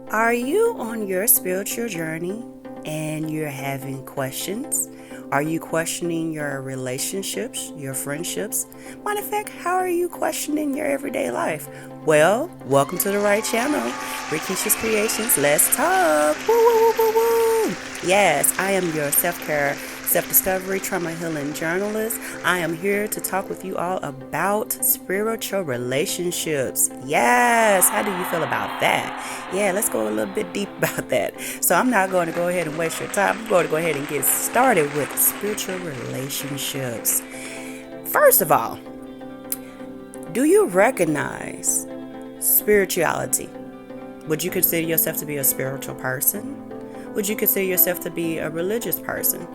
Are you on your spiritual journey and you're having questions? Are you questioning your relationships, your friendships? Matter of fact, how are you questioning your everyday life? Well, welcome to the right channel. Rikisha's Creations. Let's talk. Woo, woo, woo, woo, woo. Yes, I am your self-care, self-discovery, trauma healing journalist. I am here to talk with you all about spiritual relationships. Yes, how do you feel about that? Yeah, let's go a little bit deep about that. So I'm not going to go ahead and waste your time. I'm going to go ahead and get started with spiritual relationships. First of all, do you recognize spirituality? Would you consider yourself to be a spiritual person? Would you consider yourself to be a religious person?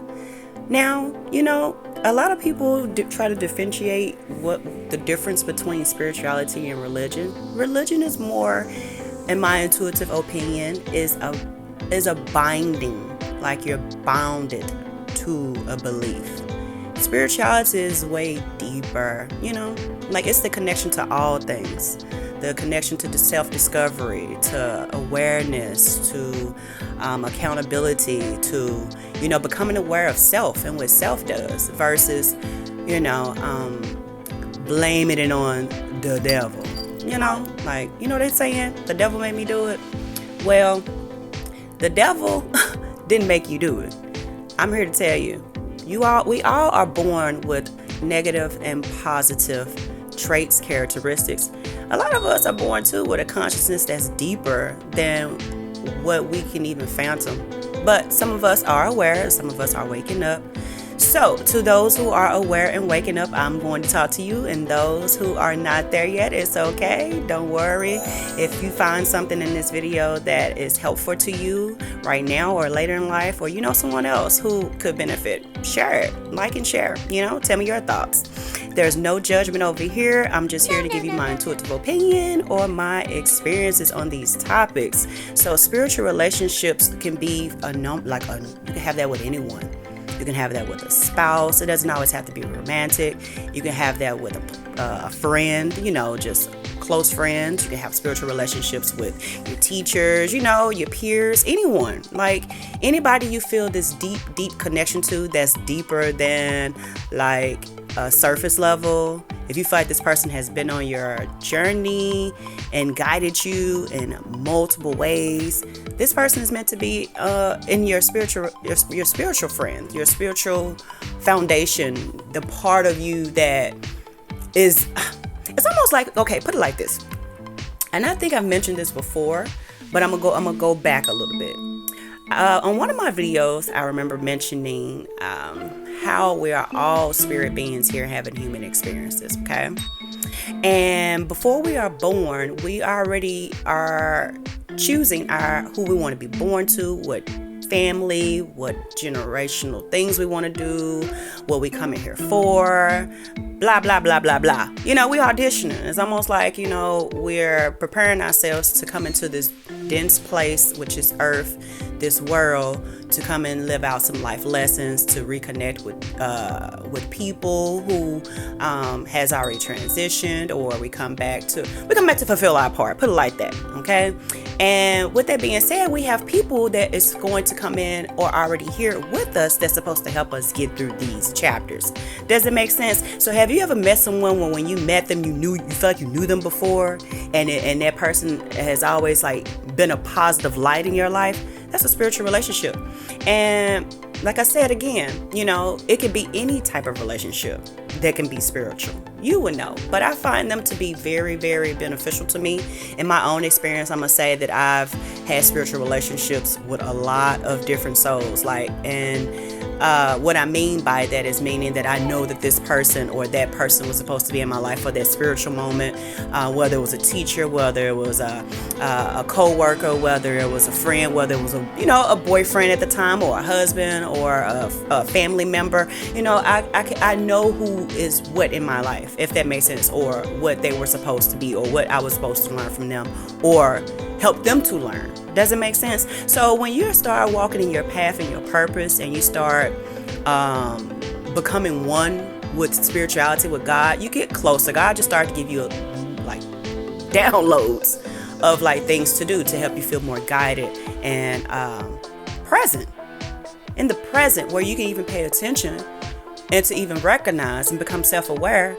Now, a lot of people try to differentiate what the difference between spirituality and religion. Religion is more, in my intuitive opinion, is a binding, like you're bounded to a belief. Spirituality is way deeper, like it's the connection to all things. The connection to the self-discovery, to awareness, to accountability, to, becoming aware of self and what self does versus, blaming it on the devil. They're saying, the devil made me do it. Well, the devil didn't make you do it. I'm here to tell you, we all are born with negative and positive traits, characteristics. A lot of us are born too with a consciousness that's deeper than what we can even fathom. But some of us are aware, some of us are waking up. So, to those who are aware and waking up, I'm going to talk to you. And those who are not there yet, it's okay. Don't worry. If you find something in this video that is helpful to you right now or later in life, or someone else who could benefit, share it. Like and share. Tell me your thoughts. There's no judgment over here. I'm just here to give you my intuitive opinion or my experiences on these topics. So spiritual relationships can be you can have that with anyone. You can have that with a spouse. It doesn't always have to be romantic. You can have that with a friend, just close friends. You can have spiritual relationships with your teachers, your peers, anyone. Like anybody you feel this deep connection to that's deeper than like a surface level. If you feel like this person has been on your journey and guided you in multiple ways, this person is meant to be in your spiritual friend, your spiritual foundation, the part of you that is. It's almost like, okay, put it like this. And I think I've mentioned this before, but I'm gonna go back a little bit. On one of my videos, I remember mentioning how we are all spirit beings here having human experiences, okay? And before we are born, we already are choosing who we want to be born to, what family, what generational things we want to do, what we come in here for, blah, blah, blah, blah, blah. We auditioning. It's almost like, we're preparing ourselves to come into this dense place, which is Earth, this world, to come and live out some life lessons, to reconnect with people who has already transitioned, or we come back to fulfill our part. Put it like that, okay? And with that being said, we have people that is going to come in or already here with us that's supposed to help us get through these chapters. Does it make sense? So have you ever met someone when you met them, you felt like you knew them before, and that person has always like been a positive light in your life? That's a spiritual relationship. And like I said again, it could be any type of relationship that can be spiritual. You would know. But I find them to be very, very beneficial to me. In my own experience, I'm going to say that I've had spiritual relationships with a lot of different souls. What I mean by that is meaning that I know that this person or that person was supposed to be in my life for that spiritual moment, whether it was a teacher, whether it was a co-worker, whether it was a friend, whether it was a boyfriend at the time, or a husband, or a family member. I know who is what in my life, if that makes sense, or what they were supposed to be, or what I was supposed to learn from them, or help them to learn. Does it make sense? So when you start walking in your path and your purpose, and you start becoming one with spirituality, with God, you get closer. God just starts to give you like downloads of like things to do to help you feel more guided and present. In the present, where you can even pay attention and to even recognize and become self-aware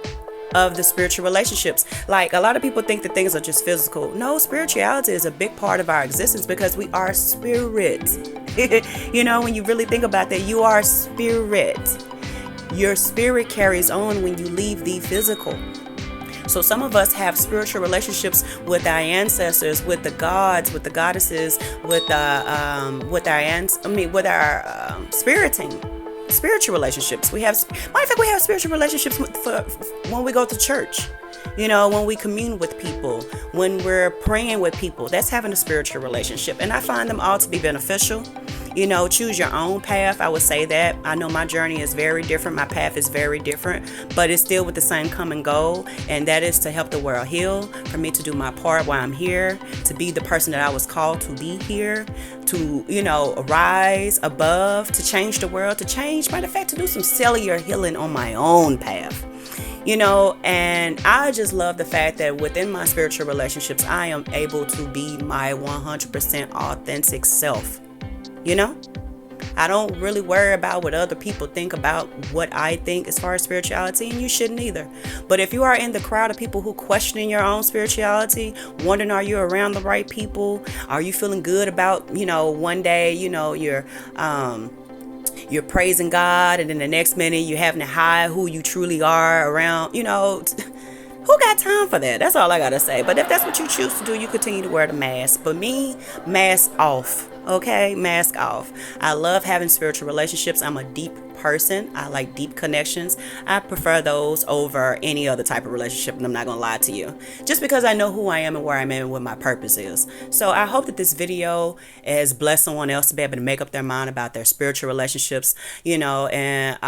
of the spiritual relationships. Like, a lot of people think that things are just physical. No, spirituality is a big part of our existence because we are spirit. You know, when you really think about that, you are spirit. Your spirit carries on when you leave the physical. So some of us have spiritual relationships with our ancestors, with the gods, with the goddesses, with our spiritual relationships. We have spiritual relationships when we go to church. You know, when we commune with people, when we're praying with people, that's having a spiritual relationship. And I find them all to be beneficial. You know, choose your own path. I would say that. I know my journey is very different. My path is very different, but it's still with the same common goal. And that is to help the world heal, for me to do my part while I'm here, to be the person that I was called to be here, to, you know, rise above, to change the world, to change, matter of fact, to do some cellular healing on my own path. You know, and I just love the fact that within my spiritual relationships, I am able to be my 100% authentic self. You know, I don't really worry about what other people think about what I think as far as spirituality, and you shouldn't either. But if you are in the crowd of people who question your own spirituality, wondering, are you around the right people? Are you feeling good about, you know, one day, you know, you're praising God, and then the next minute you're having to hide who you truly are around, you know, who got time for that? That's all I gotta say. But if that's what you choose to do, you continue to wear the mask. But me, mask off. Okay, mask off. I love having spiritual relationships. I'm a deep person. I like deep connections. I prefer those over any other type of relationship, and I'm not gonna lie to you, just because I know who I am and where I'm at and what my purpose is. So I hope that this video has blessed someone else to be able to make up their mind about their spiritual relationships, you know, and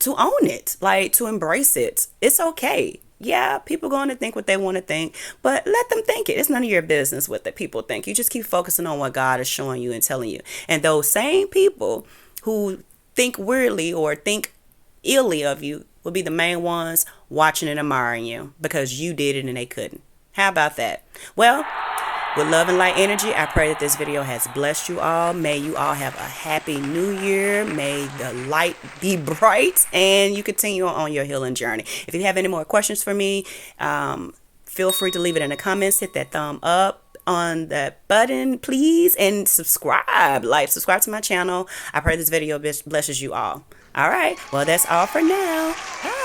to own it, like to embrace it. It's okay. Yeah, people going to think what they want to think, but let them think it. It's none of your business what the people think. You just keep focusing on what God is showing you and telling you. And those same people who think weirdly or think illy of you will be the main ones watching and admiring you because you did it and they couldn't. How about that? Well, with love and light energy, I pray that this video has blessed you all. May you all have a happy new year. May the light be bright and you continue on your healing journey. If you have any more questions for me, feel free to leave it in the comments. Hit that thumb up on that button, please, and subscribe. Subscribe to my channel. I pray this video blesses you all. All right. Well, that's all for now. Bye.